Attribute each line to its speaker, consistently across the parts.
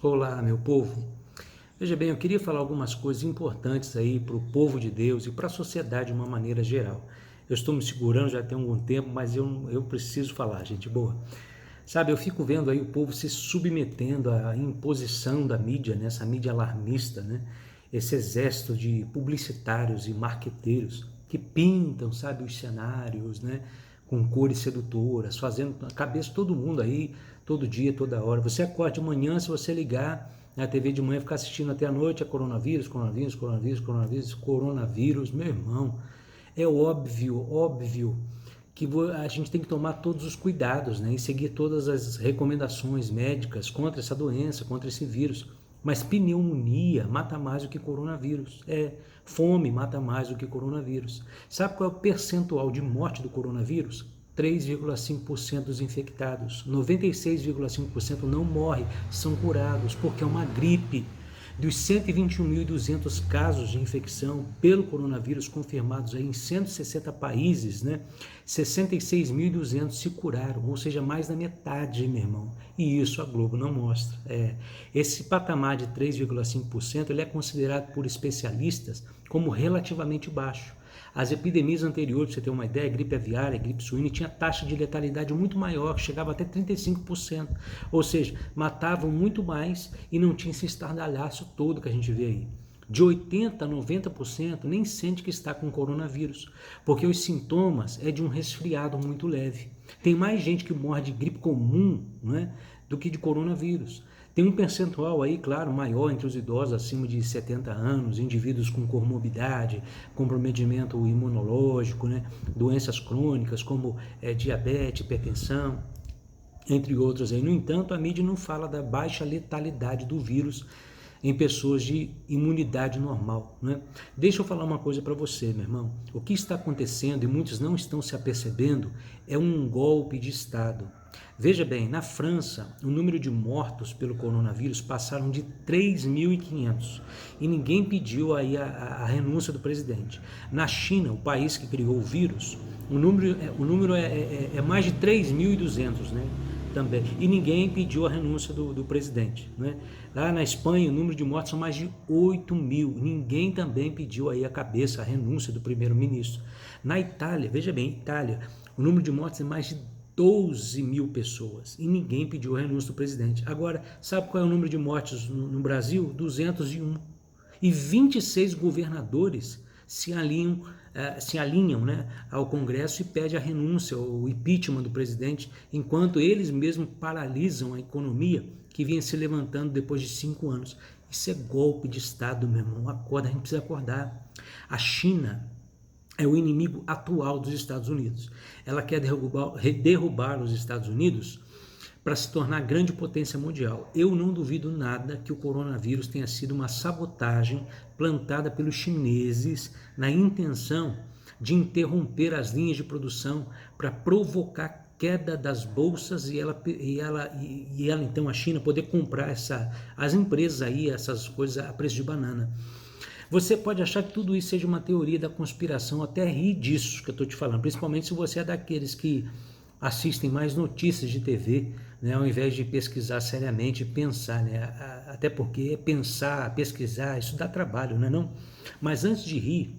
Speaker 1: Olá, meu povo. Veja bem, eu queria falar algumas coisas importantes aí para o povo de Deus e para a sociedade de uma maneira geral. Eu estou me segurando já tem algum tempo, mas eu preciso falar, gente boa. Sabe, eu fico vendo aí o povo se submetendo à imposição da mídia, né? Essa mídia alarmista, né? Esse exército de publicitários e marqueteiros que pintam, sabe, os cenários, né? Com cores sedutoras, fazendo a cabeça de todo mundo aí, todo dia, toda hora. Você acorda de manhã, se você ligar na TV de manhã, ficar assistindo até a noite, é coronavírus, coronavírus, coronavírus, coronavírus, coronavírus, meu irmão. É óbvio que a gente tem que tomar todos os cuidados, né, e seguir todas as recomendações médicas contra essa doença, contra esse vírus. Mas pneumonia mata mais do que coronavírus. Fome mata mais do que coronavírus. Sabe qual é o percentual de morte do coronavírus? 3,5% dos infectados. 96,5% não morrem, são curados, porque é uma gripe. Dos 121.200 casos de infecção pelo coronavírus confirmados aí em 160 países, né? 66.200 se curaram, ou seja, mais da metade, meu irmão. E isso a Globo não mostra. Esse patamar de 3,5% ele é considerado por especialistas como relativamente baixo. As epidemias anteriores, para você ter uma ideia, gripe aviária, gripe suína, tinha taxa de letalidade muito maior, chegava até 35%. Ou seja, matavam muito mais e não tinha esse estardalhaço todo que a gente vê aí. De 80% a 90% nem sente que está com coronavírus, porque os sintomas é de um resfriado muito leve. Tem mais gente que morre de gripe comum, né, do que de coronavírus. Tem um percentual aí, claro, maior entre os idosos acima de 70 anos, indivíduos com comorbidade, comprometimento imunológico, né, doenças crônicas como diabetes, hipertensão, entre outros aí. No entanto, a mídia não fala da baixa letalidade do vírus em pessoas de imunidade normal, né? Deixa eu falar uma coisa para você, meu irmão. O que está acontecendo, e muitos não estão se apercebendo, é um golpe de Estado. Veja bem, na França, o número de mortos pelo coronavírus passaram de 3.500 e ninguém pediu aí a renúncia do presidente. Na China, o país que criou o vírus, o número é mais de 3.200, né? Também. E ninguém pediu a renúncia do presidente, né? Lá na Espanha, o número de mortos são mais de 8.000. Ninguém também pediu aí a renúncia do primeiro-ministro. Na Itália, veja bem, Itália, o número de mortos é mais de 12.000 pessoas e ninguém pediu a renúncia do presidente. Agora, sabe qual é o número de mortes no Brasil? 201. E 26 governadores se alinham, né, ao Congresso e pedem a renúncia ou impeachment do presidente, enquanto eles mesmos paralisam a economia que vinha se levantando depois de 5 anos. Isso é golpe de Estado, meu irmão. Acorda, a gente precisa acordar. A China é o inimigo atual dos Estados Unidos. Ela quer derrubar os Estados Unidos para se tornar grande potência mundial. Eu não duvido nada que o coronavírus tenha sido uma sabotagem plantada pelos chineses na intenção de interromper as linhas de produção para provocar queda das bolsas e ela então, a China, poder comprar as empresas aí, essas coisas a preço de banana. Você pode achar que tudo isso seja uma teoria da conspiração, até rir disso que eu estou te falando, principalmente se você é daqueles que assistem mais notícias de TV, né, ao invés de pesquisar seriamente e pensar, né, até porque pensar, pesquisar, isso dá trabalho, não é não? Mas antes de rir,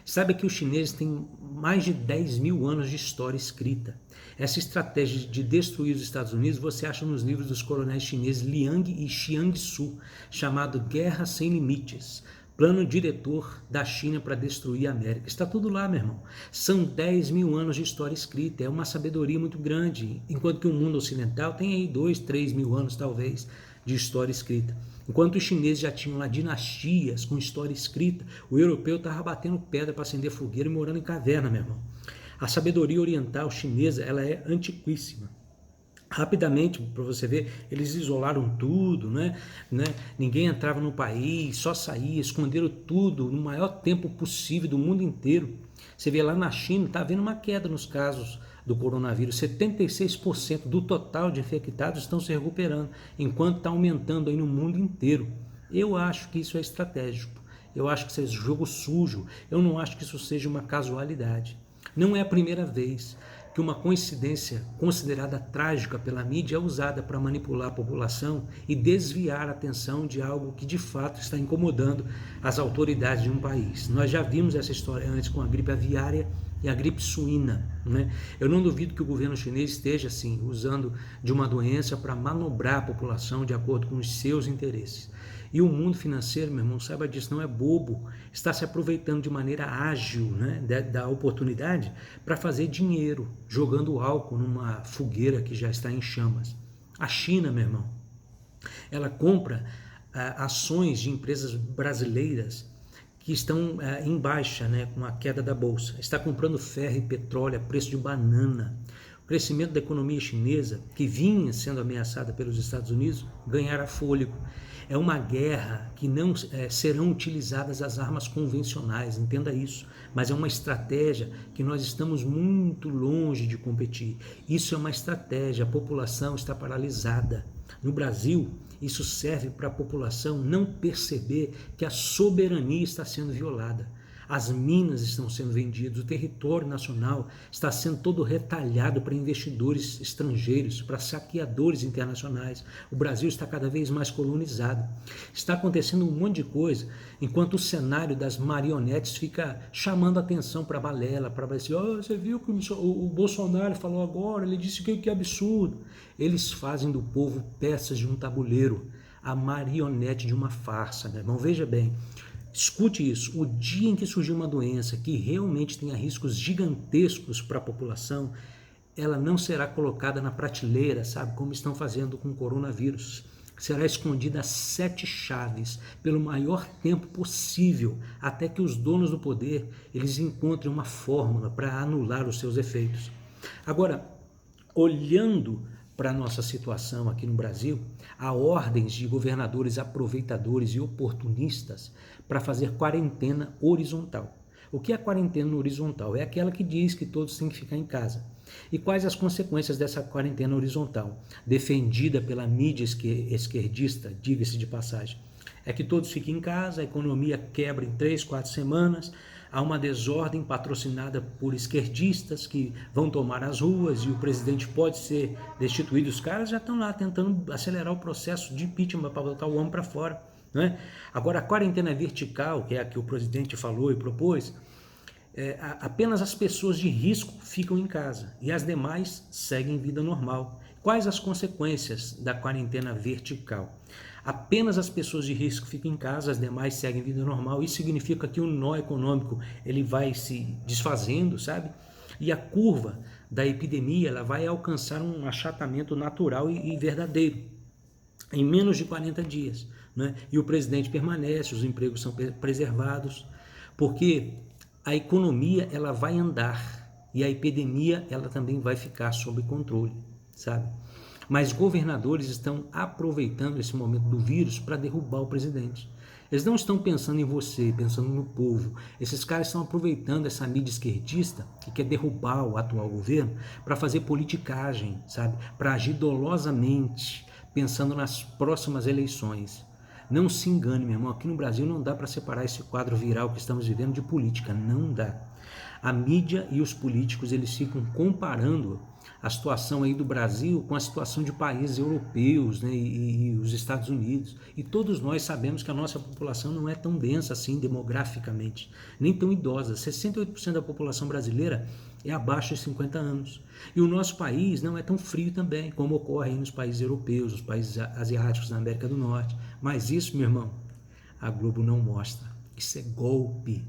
Speaker 1: sabe que os chineses têm mais de 10.000 anos de história escrita. Essa estratégia de destruir os Estados Unidos você acha nos livros dos coronéis chineses Liang e Xiang Su, chamado Guerra Sem Limites. Plano diretor da China para destruir a América. Está tudo lá, meu irmão. São 10.000 anos de história escrita. É uma sabedoria muito grande. Enquanto que o mundo ocidental tem aí 2, 3.000 anos, talvez, de história escrita. Enquanto os chineses já tinham lá dinastias com história escrita, o europeu estava batendo pedra para acender fogueira e morando em caverna, meu irmão. A sabedoria oriental chinesa, ela é antiquíssima. Rapidamente, para você ver, eles isolaram tudo, né? Ninguém entrava no país, só saía, esconderam tudo no maior tempo possível do mundo inteiro. Você vê lá na China, está havendo uma queda nos casos do coronavírus, 76% do total de infectados estão se recuperando, enquanto está aumentando aí no mundo inteiro. Eu acho que isso é estratégico, eu acho que isso é jogo sujo, eu não acho que isso seja uma casualidade. Não é a primeira vez que uma coincidência considerada trágica pela mídia é usada para manipular a população e desviar a atenção de algo que de fato está incomodando as autoridades de um país. Nós já vimos essa história antes com a gripe aviária e a gripe suína, né? Eu não duvido que o governo chinês esteja, assim, usando de uma doença para manobrar a população de acordo com os seus interesses. E o mundo financeiro, meu irmão, saiba disso, não é bobo, está se aproveitando de maneira ágil, né, da oportunidade para fazer dinheiro, jogando álcool numa fogueira que já está em chamas. A China, meu irmão, ela compra ações de empresas brasileiras que estão em baixa, né, com a queda da bolsa. Está comprando ferro e petróleo a preço de banana. O crescimento da economia chinesa, que vinha sendo ameaçada pelos Estados Unidos, ganhará fôlego. É uma guerra que não serão utilizadas as armas convencionais, entenda isso, mas é uma estratégia que nós estamos muito longe de competir. Isso é uma estratégia, a população está paralisada. No Brasil, isso serve para a população não perceber que a soberania está sendo violada. As minas estão sendo vendidas, o território nacional está sendo todo retalhado para investidores estrangeiros, para saqueadores internacionais. O Brasil está cada vez mais colonizado. Está acontecendo um monte de coisa, enquanto o cenário das marionetes fica chamando atenção para a balela, para dizer, você viu que o Bolsonaro falou agora, ele disse que absurdo. Eles fazem do povo peças de um tabuleiro, a marionete de uma farsa, meu irmão. Veja bem, escute isso, o dia em que surgir uma doença que realmente tenha riscos gigantescos para a população, ela não será colocada na prateleira, sabe, como estão fazendo com o coronavírus. Será escondida a 7 chaves, pelo maior tempo possível, até que os donos do poder, eles encontrem uma fórmula para anular os seus efeitos. Agora, olhando para a nossa situação aqui no Brasil, há ordens de governadores aproveitadores e oportunistas para fazer quarentena horizontal. O que é quarentena horizontal? É aquela que diz que todos têm que ficar em casa. E quais as consequências dessa quarentena horizontal, defendida pela mídia esquerdista, diga-se de passagem? É que todos fiquem em casa, a economia quebra em 3, 4 semanas, há uma desordem patrocinada por esquerdistas que vão tomar as ruas e o presidente pode ser destituído. Os caras já estão lá tentando acelerar o processo de impeachment para botar o homem para fora. Não é? Agora, a quarentena vertical, que é a que o presidente falou e propôs, apenas as pessoas de risco ficam em casa e as demais seguem vida normal. Quais as consequências da quarentena vertical? Apenas as pessoas de risco ficam em casa, as demais seguem vida normal. Isso significa que o nó econômico ele vai se desfazendo, sabe? E a curva da epidemia ela vai alcançar um achatamento natural e verdadeiro em menos de 40 dias. Né? E o presidente permanece, os empregos são preservados, porque a economia ela vai andar e a epidemia ela também vai ficar sob controle, sabe? Mas governadores estão aproveitando esse momento do vírus para derrubar o presidente. Eles não estão pensando em você, pensando no povo. Esses caras estão aproveitando essa mídia esquerdista que quer derrubar o atual governo para fazer politicagem, sabe? Para agir dolosamente, pensando nas próximas eleições. Não se engane, meu irmão, aqui no Brasil não dá para separar esse quadro viral que estamos vivendo de política, não dá. A mídia e os políticos, eles ficam comparando a situação aí do Brasil com a situação de países europeus, né, e os Estados Unidos. E todos nós sabemos que a nossa população não é tão densa assim demograficamente, nem tão idosa. 68% da população brasileira é abaixo de 50 anos. E o nosso país não é tão frio também, como ocorre aí nos países europeus, nos países asiáticos da América do Norte. Mas isso, meu irmão, a Globo não mostra. Isso é golpe.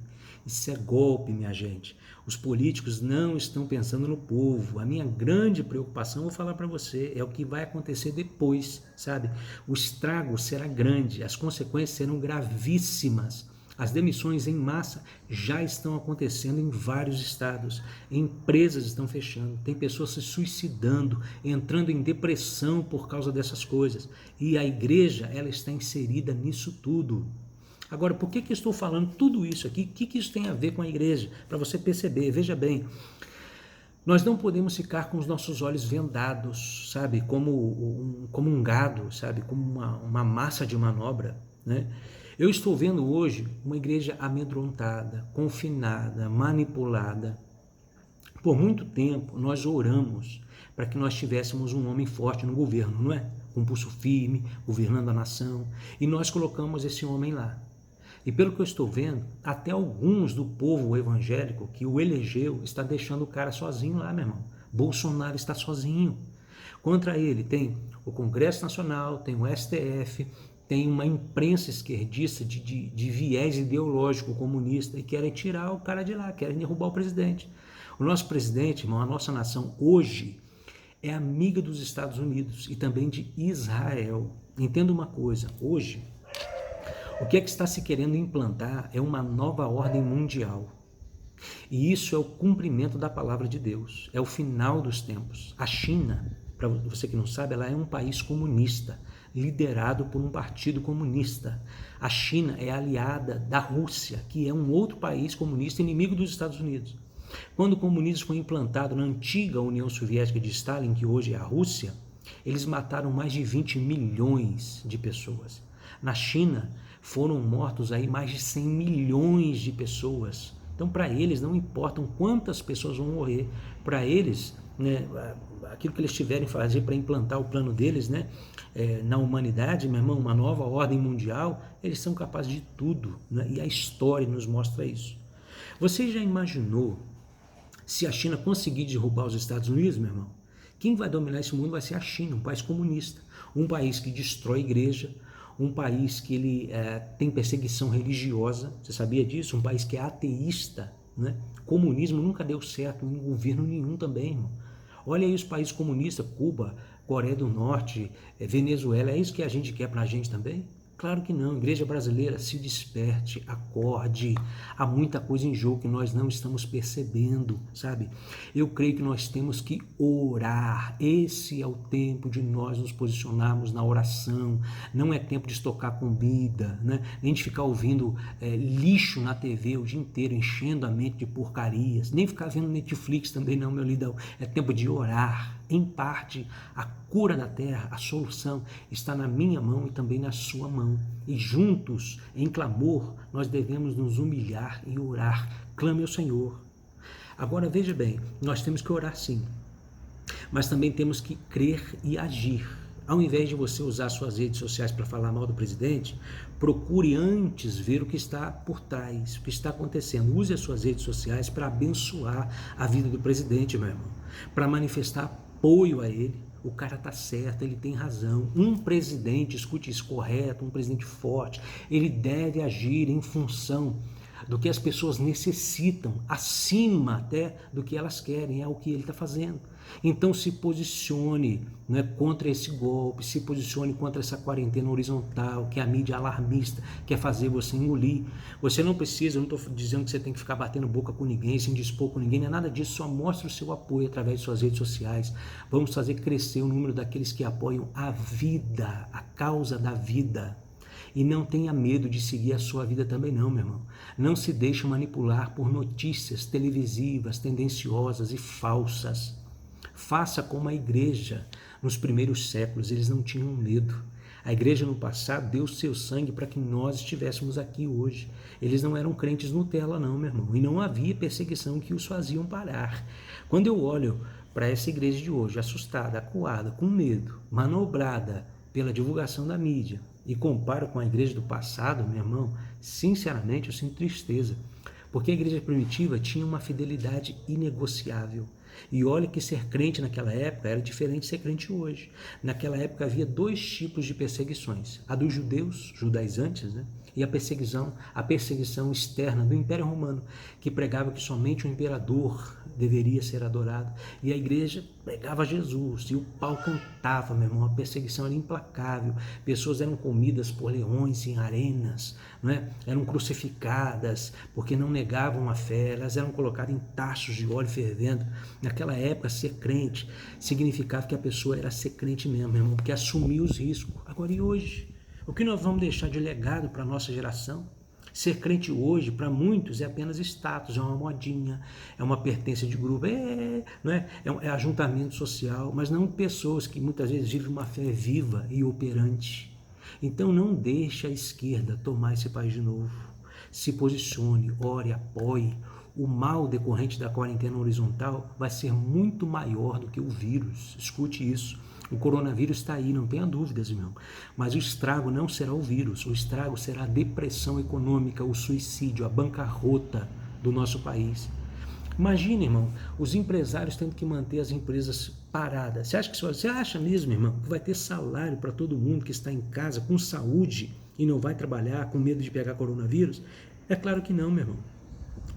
Speaker 1: Isso é golpe, minha gente. Os políticos não estão pensando no povo. A minha grande preocupação, vou falar para você, é o que vai acontecer depois, sabe? O estrago será grande, as consequências serão gravíssimas. As demissões em massa já estão acontecendo em vários estados. Empresas estão fechando, tem pessoas se suicidando, entrando em depressão por causa dessas coisas. E a igreja, ela está inserida nisso tudo. Agora, por que eu estou falando tudo isso aqui? O que isso tem a ver com a igreja? Para você perceber, veja bem, nós não podemos ficar com os nossos olhos vendados, sabe? Como um gado, sabe? Como uma massa de manobra, né? Eu estou vendo hoje uma igreja amedrontada, confinada, manipulada, Por muito tempo nós oramos para que nós tivéssemos um homem forte no governo, não é? Com pulso firme, governando a nação, e nós colocamos esse homem lá. E pelo que eu estou vendo, até alguns do povo evangélico que o elegeu está deixando o cara sozinho lá, meu irmão. Bolsonaro está sozinho. Contra ele tem o Congresso Nacional, tem o STF, tem uma imprensa esquerdista de viés ideológico comunista e querem tirar o cara de lá, querem derrubar o presidente. O nosso presidente, irmão, a nossa nação hoje é amiga dos Estados Unidos e também de Israel. Entenda uma coisa, hoje, o que é que está se querendo implantar é uma nova ordem mundial. E isso é o cumprimento da palavra de Deus, é o final dos tempos. A China, para você que não sabe, ela é um país comunista, liderado por um partido comunista. A China é aliada da Rússia, que é um outro país comunista inimigo dos Estados Unidos. Quando o comunismo foi implantado na antiga União Soviética de Stalin, que hoje é a Rússia, eles mataram mais de 20 milhões de pessoas. Na China foram mortos aí mais de 100 milhões de pessoas. Então, para eles, não importam quantas pessoas vão morrer, para eles, né, aquilo que eles tiverem que fazer para implantar o plano deles, né, na humanidade, meu irmão, uma nova ordem mundial, eles são capazes de tudo, né, e a história nos mostra isso. Você já imaginou se a China conseguir derrubar os Estados Unidos, meu irmão? Quem vai dominar esse mundo vai ser a China, um país comunista, um país que destrói igreja, um país que ele tem perseguição religiosa, você sabia disso? Um país que é ateísta, né? Comunismo nunca deu certo em governo nenhum também, irmão. Olha aí os países comunistas, Cuba, Coreia do Norte, Venezuela, é isso que a gente quer pra gente também? Claro que não. Igreja brasileira, se desperte, acorde. Há muita coisa em jogo que nós não estamos percebendo, sabe? Eu creio que nós temos que orar. Esse é o tempo de nós nos posicionarmos na oração. Não é tempo de estocar comida, né? Nem de ficar ouvindo lixo na TV o dia inteiro, enchendo a mente de porcarias. Nem ficar vendo Netflix também não, meu lidão. É tempo de orar. Em parte, a cura da terra, a solução está na minha mão e também na sua mão. E juntos, em clamor, nós devemos nos humilhar e orar. Clame ao Senhor. Agora veja bem, nós temos que orar sim, mas também temos que crer e agir. Ao invés de você usar suas redes sociais para falar mal do presidente, procure antes ver o que está por trás, o que está acontecendo. Use as suas redes sociais para abençoar a vida do presidente, meu irmão, para manifestar apoio a ele. O cara tá certo, ele tem razão. Um presidente, escute isso, correto, um presidente forte, ele deve agir em função do que as pessoas necessitam, acima até do que elas querem, é o que ele está fazendo. Então se posicione, né, contra esse golpe, se posicione contra essa quarentena horizontal, que a mídia alarmista quer fazer você engolir. Você não precisa, eu não estou dizendo que você tem que ficar batendo boca com ninguém, se indispor com ninguém, não é nada disso, só mostre o seu apoio através de suas redes sociais. Vamos fazer crescer o número daqueles que apoiam a vida, a causa da vida. E não tenha medo de seguir a sua vida também não, meu irmão. Não se deixe manipular por notícias televisivas, tendenciosas e falsas. Faça como a igreja nos primeiros séculos, eles não tinham medo. A igreja no passado deu seu sangue para que nós estivéssemos aqui hoje. Eles não eram crentes Nutella não, meu irmão. E não havia perseguição que os faziam parar. Quando eu olho para essa igreja de hoje, assustada, acuada, com medo, manobrada pela divulgação da mídia, e comparo com a igreja do passado, meu irmão, sinceramente eu sinto tristeza, porque a igreja primitiva tinha uma fidelidade inegociável. E olha que ser crente naquela época era diferente de ser crente hoje. Naquela época havia dois tipos de perseguições: a dos judeus, judaizantes, né? E a perseguição externa do Império Romano, que pregava que somente o imperador deveria ser adorado. E a igreja pregava Jesus, e o pau cantava, meu irmão, a perseguição era implacável. Pessoas eram comidas por leões em arenas, não é? Eram crucificadas porque não negavam a fé, elas eram colocadas em tachos de óleo fervendo. Naquela época, ser crente significava que a pessoa era ser crente mesmo, meu irmão, porque assumia os riscos. Agora, e hoje? O que nós vamos deixar de legado para a nossa geração? Ser crente hoje, para muitos, é apenas status, é uma modinha, é uma pertença de grupo, é ajuntamento social, mas não pessoas que muitas vezes vivem uma fé viva e operante. Então não deixe a esquerda tomar esse país de novo. Se posicione, ore, apoie, o mal decorrente da quarentena horizontal vai ser muito maior do que o vírus. Escute isso. O coronavírus está aí, não tenha dúvidas, irmão. Mas o estrago não será o vírus, o estrago será a depressão econômica, o suicídio, a bancarrota do nosso país. Imagina, irmão, os empresários tendo que manter as empresas paradas. Você acha mesmo, irmão, que vai ter salário para todo mundo que está em casa com saúde e não vai trabalhar com medo de pegar coronavírus? É claro que não, meu irmão.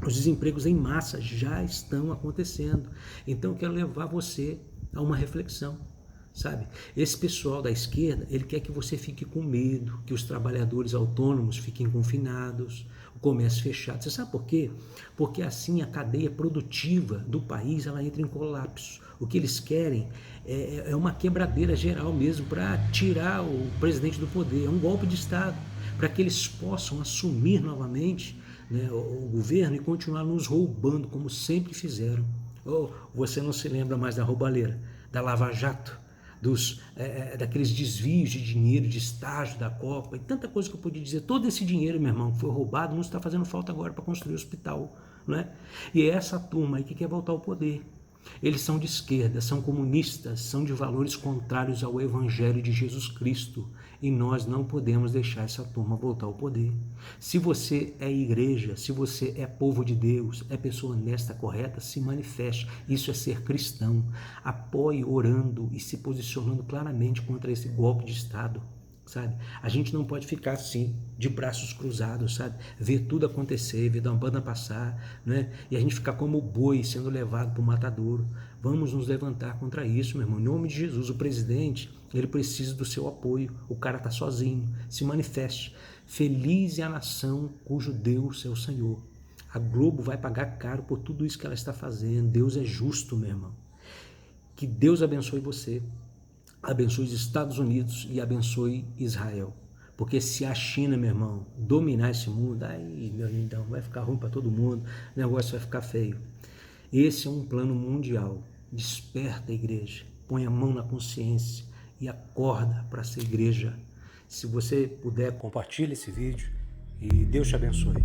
Speaker 1: Os desempregos em massa já estão acontecendo. Então eu quero levar você a uma reflexão. Sabe? Esse pessoal da esquerda, ele quer que você fique com medo, que os trabalhadores autônomos fiquem confinados, o comércio fechado. Você sabe por quê? Porque assim a cadeia produtiva do país ela entra em colapso. O que eles querem é uma quebradeira geral mesmo para tirar o presidente do poder. É um golpe de Estado, para que eles possam assumir novamente, né, o governo e continuar nos roubando como sempre fizeram. Ou você não se lembra mais da roubalheira, da Lava Jato? Daqueles desvios de dinheiro, de estágio da Copa e tanta coisa que eu podia dizer. Todo esse dinheiro, meu irmão, que foi roubado, não está fazendo falta agora para construir o hospital, não é? E é essa turma aí que quer voltar ao poder. Eles são de esquerda, são comunistas, são de valores contrários ao Evangelho de Jesus Cristo. E nós não podemos deixar essa turma voltar ao poder. Se você é igreja, se você é povo de Deus, é pessoa honesta, correta, se manifeste. Isso é ser cristão. Apoie orando e se posicionando claramente contra esse golpe de Estado. Sabe? A gente não pode ficar assim, de braços cruzados, sabe? Ver tudo acontecer, ver a banda passar, né? E a gente ficar como boi sendo levado para o matadouro. Vamos nos levantar contra isso, meu irmão. Em nome de Jesus, o presidente, ele precisa do seu apoio. O cara está sozinho. Se manifeste. Feliz é a nação cujo Deus é o Senhor. A Globo vai pagar caro por tudo isso que ela está fazendo. Deus é justo, meu irmão. Que Deus abençoe você. Abençoe os Estados Unidos e abençoe Israel. Porque se a China, meu irmão, dominar esse mundo, aí, meu lindão, vai ficar ruim para todo mundo, o negócio vai ficar feio. Esse é um plano mundial. Desperta a igreja, põe a mão na consciência e acorda para ser igreja. Se você puder, compartilhe esse vídeo e Deus te abençoe.